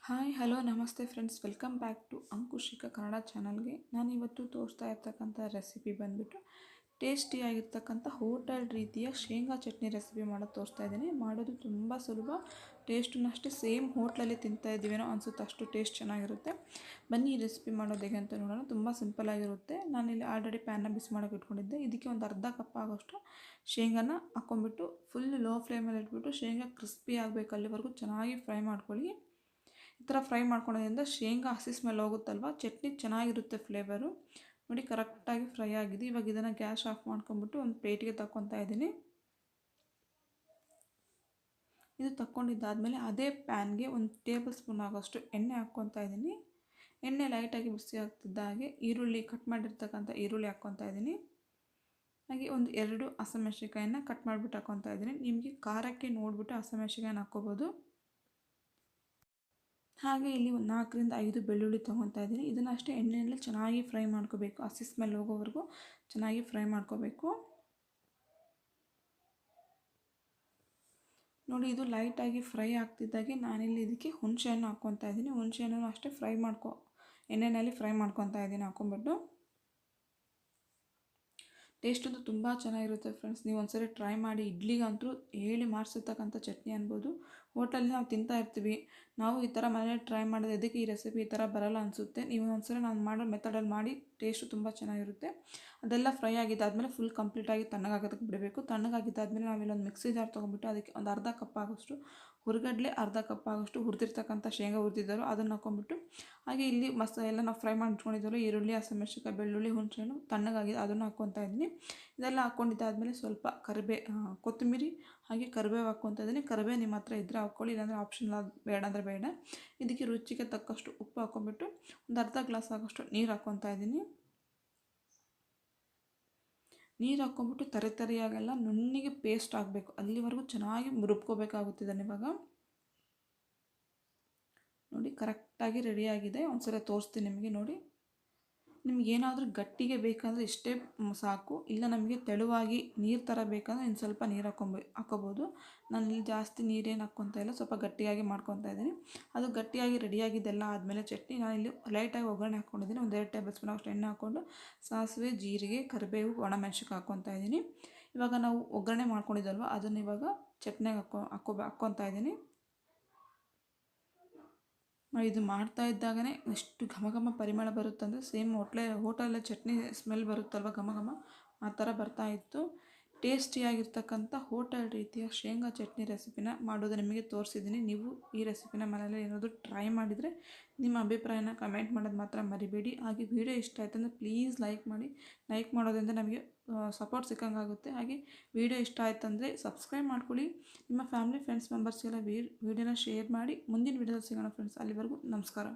Hi hello ನಮಸ್ತೆ friends, welcome back to Ankushika Kannada ಚಾನಲ್ಗೆ. ನಾನಿವತ್ತು ತೋರಿಸ್ತಾ ಇರ್ತಕ್ಕಂಥ ರೆಸಿಪಿ ಬಂದುಬಿಟ್ಟು ಟೇಸ್ಟಿಯಾಗಿರ್ತಕ್ಕಂಥ ಹೋಟೆಲ್ ರೀತಿಯ ಶೇಂಗಾ ಚಟ್ನಿ ರೆಸಿಪಿ ಮಾಡೋದು ತೋರಿಸ್ತಾ ಇದ್ದೀನಿ. ಮಾಡೋದು ತುಂಬ ಸುಲಭ, ಟೇಸ್ಟನ್ನು ಅಷ್ಟೇ ಸೇಮ್ ಹೋಟ್ಲಲ್ಲಿ ತಿಂತಾ ಇದ್ದೀವೇನೋ ಅನಿಸುತ್ತೆ, ಅಷ್ಟು ಟೇಸ್ಟ್ ಚೆನ್ನಾಗಿರುತ್ತೆ. ಬನ್ನಿ ಈ ರೆಸಿಪಿ ಮಾಡೋದು ಹೇಗೆ ಅಂತ ನೋಡೋಣ. ತುಂಬ ಸಿಂಪಲ್ಲಾಗಿರುತ್ತೆ. ನಾನಿಲ್ಲಿ ಆಲ್ರೆಡಿ ಪ್ಯಾನ್ನ ಬಿಸಿ ಮಾಡೋಕೆ ಇಟ್ಕೊಂಡಿದ್ದೆ. ಇದಕ್ಕೆ ಒಂದು ಅರ್ಧ ಕಪ್ ಆಗೋಷ್ಟು ಶೇಂಗಾನ ಹಾಕ್ಕೊಂಬಿಟ್ಟು ಫುಲ್ ಲೋ ಫ್ಲೇಮಲ್ಲಿ ಇಟ್ಬಿಟ್ಟು ಶೇಂಗಾ ಕ್ರಿಸ್ಪಿ ಆಗಬೇಕು ಅಲ್ಲಿವರೆಗೂ ಚೆನ್ನಾಗಿ ಫ್ರೈ ಮಾಡ್ಕೊಳ್ಳಿ. ಈ ಥರ ಫ್ರೈ ಮಾಡ್ಕೊಳ್ಳೋದ್ರಿಂದ ಶೇಂಗಾ ಹಸಿ ಸ್ಮೆಲ್ ಹೋಗುತ್ತಲ್ವ, ಚಟ್ನಿ ಚೆನ್ನಾಗಿರುತ್ತೆ ಫ್ಲೇವರು. ನೋಡಿ ಕರೆಕ್ಟಾಗಿ ಫ್ರೈ ಆಗಿದೆ. ಇವಾಗ ಇದನ್ನು ಗ್ಯಾಸ್ ಆಫ್ ಮಾಡ್ಕೊಂಬಿಟ್ಟು ಒಂದು ಪ್ಲೇಟಿಗೆ ತಗೊತಾ ಇದ್ದೀನಿ. ಇದು ತಗೊಂಡಿದ್ದಾದಮೇಲೆ ಅದೇ ಪ್ಯಾನ್ಗೆ 1 ಟೇಬಲ್ ಸ್ಪೂನ್ ಆಗೋಷ್ಟು ಎಣ್ಣೆ ಹಾಕ್ಕೊತಾ ಇದ್ದೀನಿ. ಎಣ್ಣೆ ಲೈಟಾಗಿ ಬಿಸಿ ಆಗ್ತಿದ್ದ ಹಾಗೆ ಕಟ್ ಮಾಡಿರ್ತಕ್ಕಂಥ ಈರುಳ್ಳಿ ಹಾಕ್ಕೊತಾ ಇದ್ದೀನಿ. ಹಾಗೆ ಒಂದು 2 ಹಸಿಮೆಣಸಿನ್ಕಾಯಿನ ಕಟ್ ಮಾಡಿಬಿಟ್ಟು ಹಾಕ್ಕೊತಾ ಇದ್ದೀನಿ. ನಿಮಗೆ ಖಾರಕ್ಕೆ ನೋಡಿಬಿಟ್ಟು ಹಸಿಮೆಣಸಿನ್ಕಾಯಿನ ಹಾಕ್ಕೋಬೋದು. ಹಾಗೆ ಇಲ್ಲಿ ಒಂದು 4ರಿಂದ 5 ಬೆಳ್ಳುಳ್ಳಿ ತೊಗೊತಾ ಇದ್ದೀನಿ. ಇದನ್ನು ಅಷ್ಟೇ ಎಣ್ಣೆಯಲ್ಲಿ ಚೆನ್ನಾಗಿ ಫ್ರೈ ಮಾಡ್ಕೋಬೇಕು, ಹಸಿ ಸ್ಮೆಲ್ ಹೋಗೋವರೆಗೂ ಚೆನ್ನಾಗಿ ಫ್ರೈ ಮಾಡ್ಕೋಬೇಕು. ನೋಡಿ ಇದು ಲೈಟಾಗಿ ಫ್ರೈ ಆಗ್ತಿದ್ದಾಗೆ ನಾನಿಲ್ಲಿ ಇದಕ್ಕೆ ಹುಣಸೆಹಣ್ಣು ಹಾಕ್ಕೊತಾ ಇದ್ದೀನಿ. ಹುಣಸೆಹಣ್ಣು ಅಷ್ಟೇ ಎಣ್ಣೆಯಲ್ಲಿ ಫ್ರೈ ಮಾಡ್ಕೊತಾ ಇದ್ದೀನಿ ಹಾಕ್ಕೊಂಬಿಟ್ಟು. ಟೇಸ್ಟ್ ಅಂತೂ ತುಂಬ ಚೆನ್ನಾಗಿರುತ್ತೆ ಫ್ರೆಂಡ್ಸ್. ನೀವು ಒಂದ್ಸರಿ ಟ್ರೈ ಮಾಡಿ. ಇಡ್ಲಿಗಂತೂ ಹೇಳಿ ಮಾಡಿಸಿರ್ತಕ್ಕಂಥ ಚಟ್ನಿ ಅನ್ಬೋದು. ಹೋಟೆಲಲ್ಲಿ ನಾವು ತಿಂತಾ ಇರ್ತೀವಿ, ನಾವು ಈ ಥರ ಮನೇಲಿ ಟ್ರೈ ಮಾಡಿದ್ರೆ ಇದಕ್ಕೆ ಈ ರೆಸಿಪಿ ಈ ಥರ ಬರಲ್ಲ ಅನಿಸುತ್ತೆ. ನೀವು ಒಂದ್ಸರಿ ನಾನು ಮಾಡೋ ಮೆಥಡಲ್ಲಿ ಮಾಡಿ, ಟೇಸ್ಟು ತುಂಬ ಚೆನ್ನಾಗಿರುತ್ತೆ. ಅದೆಲ್ಲ ಫ್ರೈ ಆಗಿದ್ದಾದಮೇಲೆ ಫುಲ್ ಕಂಪ್ಲೀಟಾಗಿ ತಣ್ಣಗಾಗೋದಕ್ಕೆ ಬಿಡಬೇಕು. ತಣ್ಣಗಾಗಿದ್ದಾದಮೇಲೆ ನಾವಿಲ್ಲೊಂದು ಮಿಕ್ಸಿ ಜಾರ್ ತೊಗೊಂಬಿಟ್ಟು ಅದಕ್ಕೆ ಒಂದು ಅರ್ಧ ಕಪ್ ಆಗೋಷ್ಟು ಹುರಿಗಡಲೆ, ಅರ್ಧ ಕಪ್ ಆಗೋಷ್ಟು ಹುರಿದಿರ್ತಕ್ಕಂಥ ಶೇಂಗಾ ಹುರಿದಿದ್ದಾರೋ ಅದನ್ನು ಹಾಕ್ಕೊಂಬಿಟ್ಟು, ಹಾಗೆ ಇಲ್ಲಿ ಎಲ್ಲ ನಾವು ಫ್ರೈ ಮಾಡ್ಕೊಂಡಿದ್ದಾರೋ ಈರುಳ್ಳಿ, ಹಸಿಮೆಣಸಿನ್ಕಾಯಿ, ಬೆಳ್ಳುಳ್ಳಿ, ಹುಣಸೆಹಣ್ಣು ತಣ್ಣಗಾಗಿದೆ ಅದನ್ನು ಹಾಕ್ಕೊತಾ ಇದ್ದೀನಿ. ಇದೆಲ್ಲ ಹಾಕ್ಕೊಂಡಿದ್ದಾದಮೇಲೆ ಸ್ವಲ್ಪ ಕೊತ್ತಂಬರಿ ಹಾಗೆ ಕರಿಬೇವು ಹಾಕ್ಕೊತಾ ಇದ್ದೀನಿ. ಕರಿಬೇವು ನಿಮ್ಮ ಹತ್ರ ಇದ್ದರೆ ಹಾಕ್ಕೊಳ್ಳಿ, ಇಲ್ಲಾಂದರೆ ಆಪ್ಷನಲ್, ಬೇಡ ಅಂದರೆ ಬೇಡ. ಇದಕ್ಕೆ ರುಚಿಗೆ ತಕ್ಕಷ್ಟು ಉಪ್ಪು ಹಾಕ್ಕೊಂಬಿಟ್ಟು ಒಂದು ಅರ್ಧ ಗ್ಲಾಸ್ ಆಗೋಷ್ಟು ನೀರು ಹಾಕ್ಕೊತಾ ಇದ್ದೀನಿ. ನೀರು ಹಾಕ್ಕೊಂಬಿಟ್ಟು ತರಿಯಾಗೆಲ್ಲ ನುಣ್ಣಿಗೆ ಪೇಸ್ಟ್ ಆಗಬೇಕು, ಅಲ್ಲಿವರೆಗೂ ಚೆನ್ನಾಗಿ ರುಬ್ಕೋಬೇಕಾಗುತ್ತೆ ಇದನ್ನು. ಇವಾಗ ನೋಡಿ ಕರೆಕ್ಟಾಗಿ ರೆಡಿಯಾಗಿದೆ. ಒಂದ್ಸಲ ತೋರಿಸ್ತೀನಿ ನಿಮಗೆ. ನೋಡಿ ನಿಮಗೇನಾದರೂ ಗಟ್ಟಿಗೆ ಬೇಕಂದರೆ ಇಷ್ಟೇ ಸಾಕು, ಇಲ್ಲ ನಮಗೆ ತೆಳುವಾಗಿ ನೀರು ಥರ ಬೇಕಂದರೆ ಇನ್ನು ಸ್ವಲ್ಪ ನೀರು ಹಾಕ್ಕೋಬೋದು. ನಾನು ಇಲ್ಲಿ ಜಾಸ್ತಿ ನೀರೇನು ಹಾಕ್ಕೊತಾ ಇಲ್ಲ, ಸ್ವಲ್ಪ ಗಟ್ಟಿಯಾಗಿ ಮಾಡ್ಕೊತಾ ಇದ್ದೀನಿ. ಅದು ಗಟ್ಟಿಯಾಗಿ ರೆಡಿಯಾಗಿದ್ದೆಲ್ಲ ಆದಮೇಲೆ ಚಟ್ನಿ ನಾನಿಲ್ಲಿ ಲೈಟಾಗಿ ಒಗ್ಗರಣೆ ಹಾಕ್ಕೊಂಡಿದ್ದೀನಿ. ಒಂದು 2 ಟೇಬಲ್ ಸ್ಪೂನ್ ಅಷ್ಟು ಎಣ್ಣೆ ಹಾಕ್ಕೊಂಡು ಸಾಸಿವೆ, ಜೀರಿಗೆ, ಕರಿಬೇವು, ಒಣಮೆಣಸಿನ್ಕಾಯಿ ಹಾಕ್ಕೊತಾ ಇದ್ದೀನಿ. ಇವಾಗ ನಾವು ಒಗ್ಗರಣೆ ಮಾಡ್ಕೊಂಡಿದ್ದಲ್ವ ಅದನ್ನು ಇವಾಗ ಚಟ್ನಿಗೆ ಹಾಕ್ಕೊತಾ ಇದ್ದೀನಿ. ಇದು ಮಾಡ್ತಾ ಇದ್ದಾಗಲೇ ಎಷ್ಟು ಘಮ ಘಮ ಪರಿಮಳ ಬರುತ್ತಂದರೆ ಸೇಮ್ ಹೋಟೆಲಲ್ಲಿ ಚಟ್ನಿ ಸ್ಮೆಲ್ ಬರುತ್ತಲ್ವ, ಘಮ ಘಮ ಆ ಥರ ಬರ್ತಾಯಿತ್ತು. ಟೇಸ್ಟಿಯಾಗಿರ್ತಕ್ಕಂಥ ಹೋಟೆಲ್ ರೀತಿಯ ಶೇಂಗಾ ಚಟ್ನಿ ರೆಸಿಪಿನ ಮಾಡೋದು ನಿಮಗೆ ತೋರಿಸಿದ್ದೀನಿ. ನೀವು ಈ ರೆಸಿಪಿನ ಮನೆಯಲ್ಲಿ ಏನಾದರೂ ಟ್ರೈ ಮಾಡಿದರೆ ನಿಮ್ಮ ಅಭಿಪ್ರಾಯನ ಕಮೆಂಟ್ ಮಾಡೋದು ಮಾತ್ರ ಮರಿಬೇಡಿ. ಹಾಗೆ ವಿಡಿಯೋ ಇಷ್ಟ ಆಯ್ತು ಅಂದರೆ ಪ್ಲೀಸ್ ಲೈಕ್ ಮಾಡಿ. ಲೈಕ್ ಮಾಡೋದ್ರಿಂದ ನಮಗೆ ಸಪೋರ್ಟ್ ಸಿಕ್ಕಂಗಾಗುತ್ತೆ. ಹಾಗೆ ವಿಡಿಯೋ ಇಷ್ಟ ಆಯ್ತು ಅಂದರೆ ಸಬ್ಸ್ಕ್ರೈಬ್ ಮಾಡ್ಕೊಳ್ಳಿ. ನಿಮ್ಮ ಫ್ಯಾಮಿಲಿ ಫ್ರೆಂಡ್ಸ್ ಮೆಂಬರ್ಸ್ಗೆಲ್ಲ ವಿಡಿಯೋನ ಶೇರ್ ಮಾಡಿ. ಮುಂದಿನ ವಿಡಿಯೋದಲ್ಲಿ ಸಿಗೋಣ ಫ್ರೆಂಡ್ಸ್. ಅಲ್ಲಿವರೆಗೂ ನಮಸ್ಕಾರ.